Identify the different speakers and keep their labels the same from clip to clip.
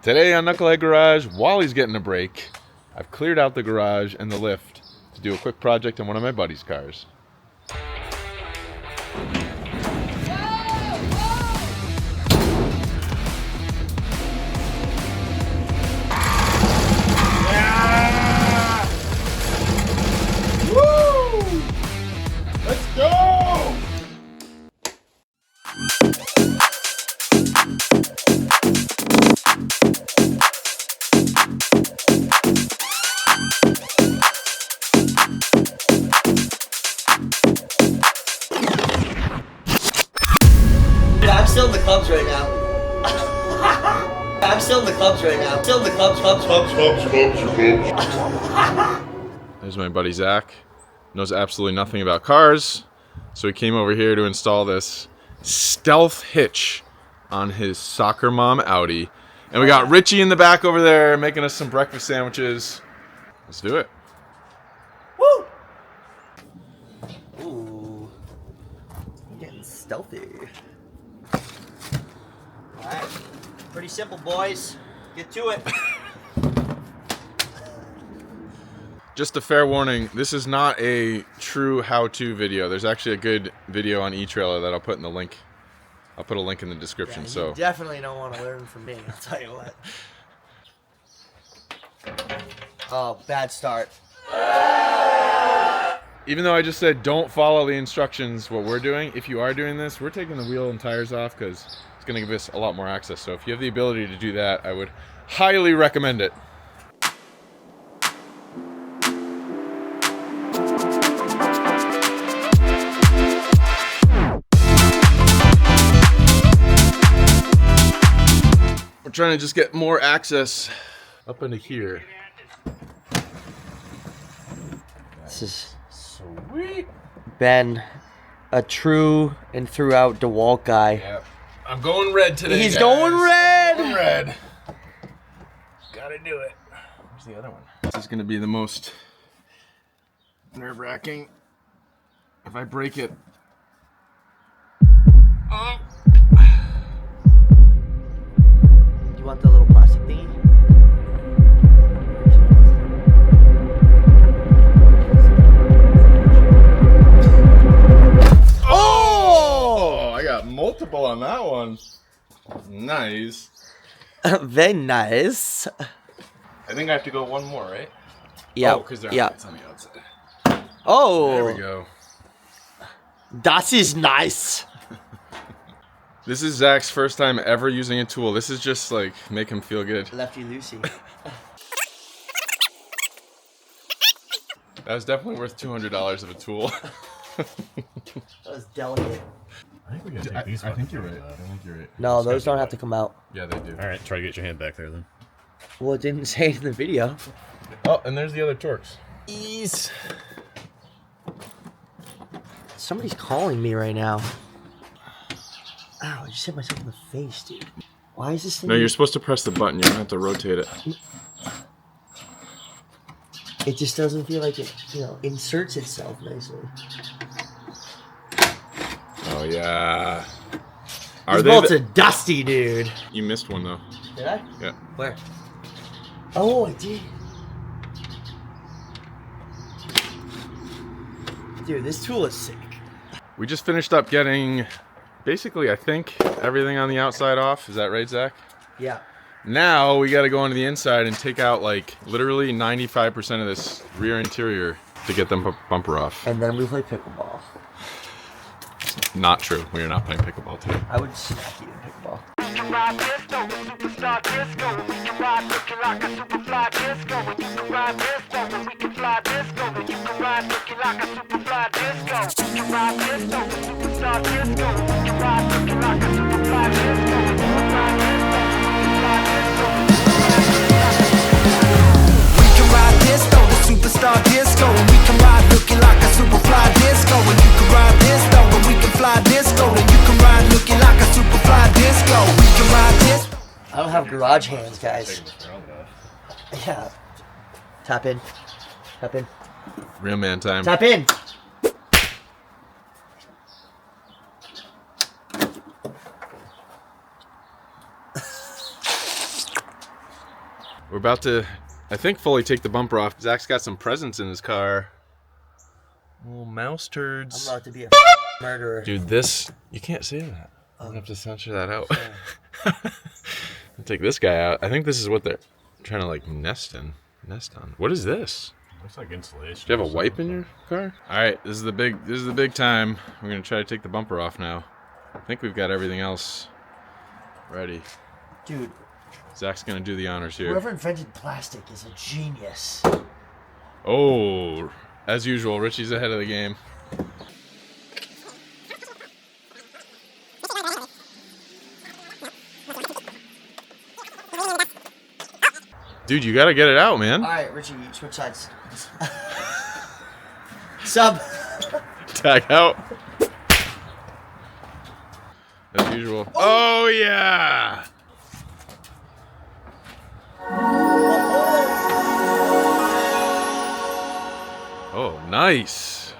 Speaker 1: Today on Knucklehead Garage, while he's getting a break, I've cleared out the garage and the lift to do a quick project on one of my buddy's cars. Yeah! Woo! Let's go!
Speaker 2: I'm still in the clubs right now. I'm still in the clubs right now. Still in the clubs.
Speaker 1: There's my buddy Zach. Knows absolutely nothing about cars, so he came over here to install this Stealth Hitch on his soccer mom Audi. And we got Richie in the back over there making us some breakfast sandwiches. Let's do it.
Speaker 2: Woo! Ooh. I'm getting stealthy. Alright. Pretty simple, boys. Get to it.
Speaker 1: Just a fair warning, this is not a true how-to video. There's actually a good video on eTrailer that I'll put in the link. I'll put a link in the description.
Speaker 2: Yeah, you
Speaker 1: so
Speaker 2: definitely don't want to learn from me, I'll tell you what. Oh, bad start.
Speaker 1: even though I just said don't follow the instructions, what we're doing, if you are doing this, we're taking the wheel and tires off because it's going to give us a lot more access. So if you have the ability to do that, I would highly recommend it. We're trying to just get more access up into here.
Speaker 2: This is sweet. Ben, a true and throughout DeWalt guy.
Speaker 1: Yeah. I'm going red today.
Speaker 2: He's
Speaker 1: guys.
Speaker 2: going red.
Speaker 1: Going red. Gotta do it. Where's the other one? This is gonna be the most nerve-wracking. If I break it. Oh.
Speaker 2: You want the little plastic thingy?
Speaker 1: Oh! I got multiple on that one. Nice.
Speaker 2: Very nice.
Speaker 1: I think I have to go one more, right?
Speaker 2: Yeah.
Speaker 1: Oh, because they're
Speaker 2: yeah.
Speaker 1: it's on the outside.
Speaker 2: Oh.
Speaker 1: There we go.
Speaker 2: That is nice.
Speaker 1: This is Zach's first time ever using a tool. This is just like make him feel good.
Speaker 2: Lefty Lucy.
Speaker 1: That was definitely worth $200 of a tool.
Speaker 2: That was delicate.
Speaker 3: I think we gotta take these.
Speaker 1: I think you're right. I think you're right.
Speaker 2: No, those don't have to come out.
Speaker 1: Yeah, they do.
Speaker 3: All right, try to get your hand back there then.
Speaker 2: Well, it didn't say it in the video.
Speaker 1: Oh, and there's the other Torx.
Speaker 2: Ease. Somebody's calling me right now. Ow, I just hit myself in the face, dude. Why is this thing...
Speaker 1: No, you're supposed to press the button. You don't have to rotate it.
Speaker 2: It just doesn't feel like it, inserts itself nicely.
Speaker 1: Oh, yeah.
Speaker 2: These bolts are dusty, dude.
Speaker 1: You missed one, though.
Speaker 2: Did I?
Speaker 1: Yeah.
Speaker 2: Where? Oh, I did. Dude, this tool is sick.
Speaker 1: We just finished up getting, basically, I think, everything on the outside off. Is that right, Zach?
Speaker 2: Yeah.
Speaker 1: Now we got to go on the inside and take out, like, literally 95% of this rear interior to get them bumper off.
Speaker 2: And then we play pickleball.
Speaker 1: Not true. We are not playing pickleball today.
Speaker 2: I would smack you in pickleball.
Speaker 4: We can ride disco with superstar disco. We can ride looking like a superfly disco. And you can ride disco and we can fly disco. And you can ride looking like a superfly disco. We can ride disco with superstar disco. We can ride looking like a superfly disco. And you can ride disco, we can ride disco with superstar disco. And we can ride looking like a superfly disco. And you can ride disco and we can fly disco. And you can ride looking like a superfly disco. We can ride disco.
Speaker 2: I don't have garage hands, guys. Yeah. Tap in. Tap in.
Speaker 1: Real man time.
Speaker 2: Tap in.
Speaker 1: We're about to, I think, fully take the bumper off. Zach's got some presents in his car. Little mouse turds.
Speaker 2: I'm about to be a murderer.
Speaker 1: Dude, this, you can't say that. I'm gonna have to censor that out. I'll take this guy out. I think this is what they're trying to like nest on. What is this?
Speaker 3: Looks like insulation.
Speaker 1: Do you have a wipe in your car? All right, this is the big time. We're gonna try to take the bumper off now. I think we've got everything else ready.
Speaker 2: Dude,
Speaker 1: Zach's gonna do the honors here.
Speaker 2: whoever invented plastic is a genius.
Speaker 1: Oh, as usual, Richie's ahead of the game. Dude, you gotta get it out, man.
Speaker 2: All right, Richie, switch sides. Sub.
Speaker 1: Tag out. As usual. Oh yeah! Oh, nice.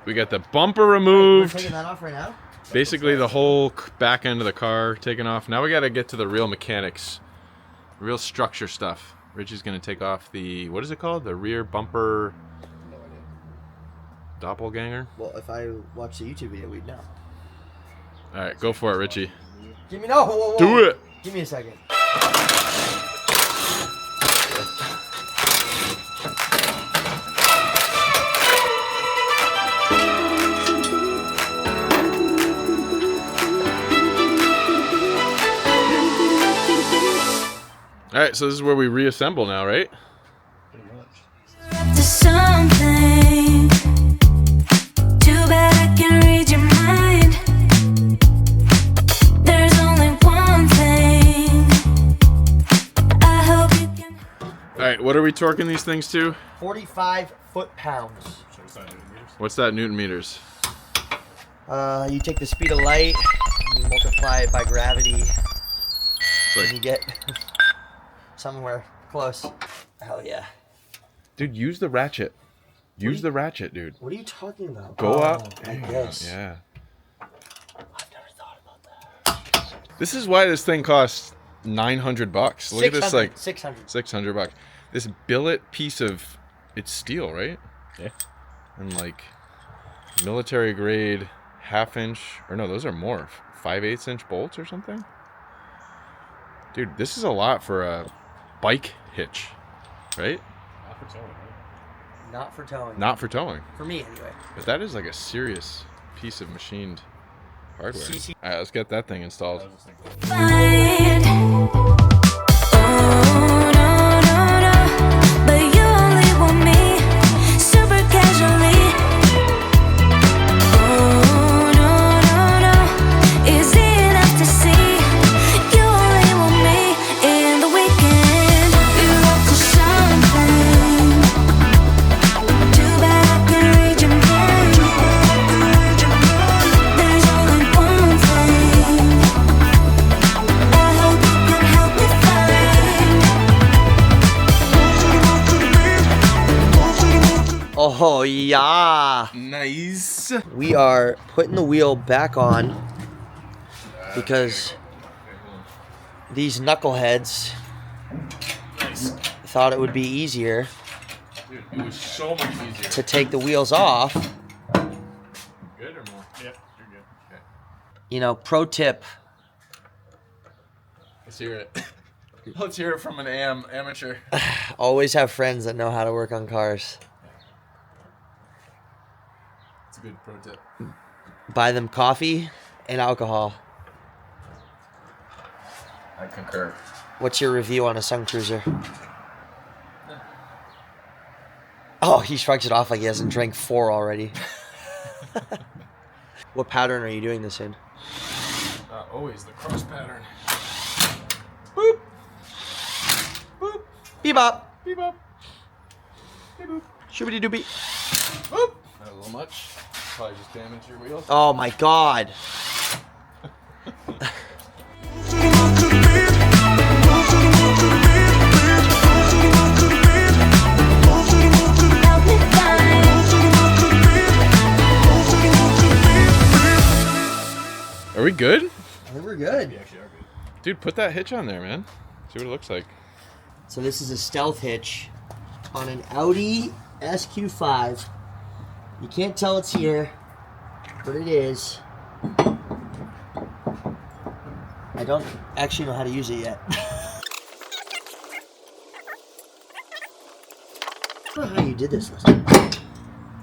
Speaker 1: We got the bumper
Speaker 2: We're
Speaker 1: removed.
Speaker 2: taking that off right now?
Speaker 1: Basically the whole back end of the car taken off. Now we gotta get to the real mechanics. Real structure stuff. Richie's gonna take off the, what is it called? The rear bumper doppelganger?
Speaker 2: Well, if I watched the YouTube video, we'd know.
Speaker 1: Alright, go for it, Richie.
Speaker 2: Give me no. Whoa, whoa, whoa.
Speaker 1: Do it!
Speaker 2: Give me a second.
Speaker 1: Alright, so this is where we reassemble now, right?
Speaker 5: To something. Too bad I can read your mind. There's only one thing. I hope you can.
Speaker 1: Alright, what are we torquing these things to?
Speaker 2: 45 foot-pounds.
Speaker 1: What's that Newton meters?
Speaker 2: You take the speed of light, and you multiply it by gravity,
Speaker 1: It's
Speaker 2: and you
Speaker 1: like,
Speaker 2: get somewhere close. Hell yeah.
Speaker 1: dude, use the ratchet. Use the ratchet, dude.
Speaker 2: What are you talking about?
Speaker 1: Go
Speaker 2: Oh,
Speaker 1: up.
Speaker 2: like this.
Speaker 1: Yeah.
Speaker 2: I've never thought about that.
Speaker 1: This is why this thing costs $900. Look at this, like
Speaker 2: 600.
Speaker 1: $600. This billet piece of, it's steel, right?
Speaker 3: Yeah.
Speaker 1: And like military grade 1/2 inch, or no, those are more, 5/8 inch bolts or something. Dude, this is a lot for a bike hitch, right?
Speaker 2: Not for towing.
Speaker 1: Not for towing,
Speaker 2: For me, anyway.
Speaker 1: but that is like a serious piece of machined hardware.
Speaker 2: CC.
Speaker 1: All right, let's get that thing installed.
Speaker 5: Find. Oh, no, no, no. But you only want me super casually. Oh, no, no, no. Easy enough to see. You only want me in the weekend. You're up to something. Too bad I can read your mind. There's only one thing. I hope you can help me find.
Speaker 2: Oh, yeah.
Speaker 1: Nice.
Speaker 2: We are putting the wheel back on because these knuckleheads thought it would be easier
Speaker 1: Dude, it was so much easier.
Speaker 2: to take the wheels off.
Speaker 1: Good or more?
Speaker 3: Yeah, you're good.
Speaker 1: Okay.
Speaker 2: You know, pro tip.
Speaker 1: Let's hear it. Let's hear it from an amateur.
Speaker 2: Always have friends that know how to work on cars.
Speaker 1: It's a good pro tip.
Speaker 2: Buy them coffee and alcohol.
Speaker 1: I concur.
Speaker 2: What's your review on a Sun Cruiser? Oh, he shrugs it off like he hasn't drank 4 already. What pattern are you doing this in?
Speaker 1: Always the cross pattern.
Speaker 2: Boop. Boop. Bebop.
Speaker 1: Beep-bop. Beep-boop.
Speaker 2: Shoobity doobie.
Speaker 1: Boop. Not a little much. Probably just damaged your wheels.
Speaker 2: Oh my god.
Speaker 5: Help me find.
Speaker 1: Are we good?
Speaker 2: I think we're good.
Speaker 3: We actually are good.
Speaker 1: Dude, put that hitch on there, man. See what it looks like.
Speaker 2: So this is a Stealth Hitch on an Audi SQ5. You can't tell it's here, but it is. I don't actually know how to use it yet. I don't know how you did this last time.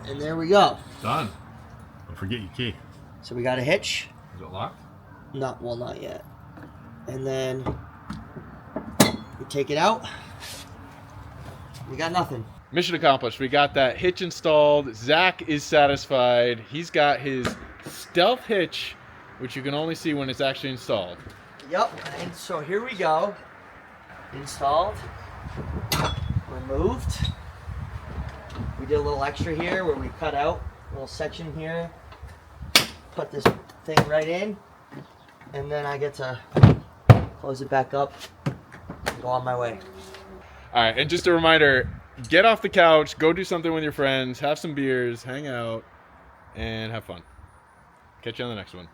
Speaker 2: And there we go.
Speaker 3: Done. Don't forget your key.
Speaker 2: So we got a hitch.
Speaker 1: Is it locked?
Speaker 2: Not yet. And then we take it out. We got nothing.
Speaker 1: Mission accomplished. We got that hitch installed. Zach is satisfied. He's got his Stealth Hitch, which you can only see when it's actually installed.
Speaker 2: Yep, and so here we go. Installed. Removed. We did a little extra here where we cut out a little section here. Put this thing right in. And then I get to close it back up and go on my way.
Speaker 1: All right, and just a reminder, get off the couch, go do something with your friends, have some beers, hang out, and have fun. Catch you on the next one.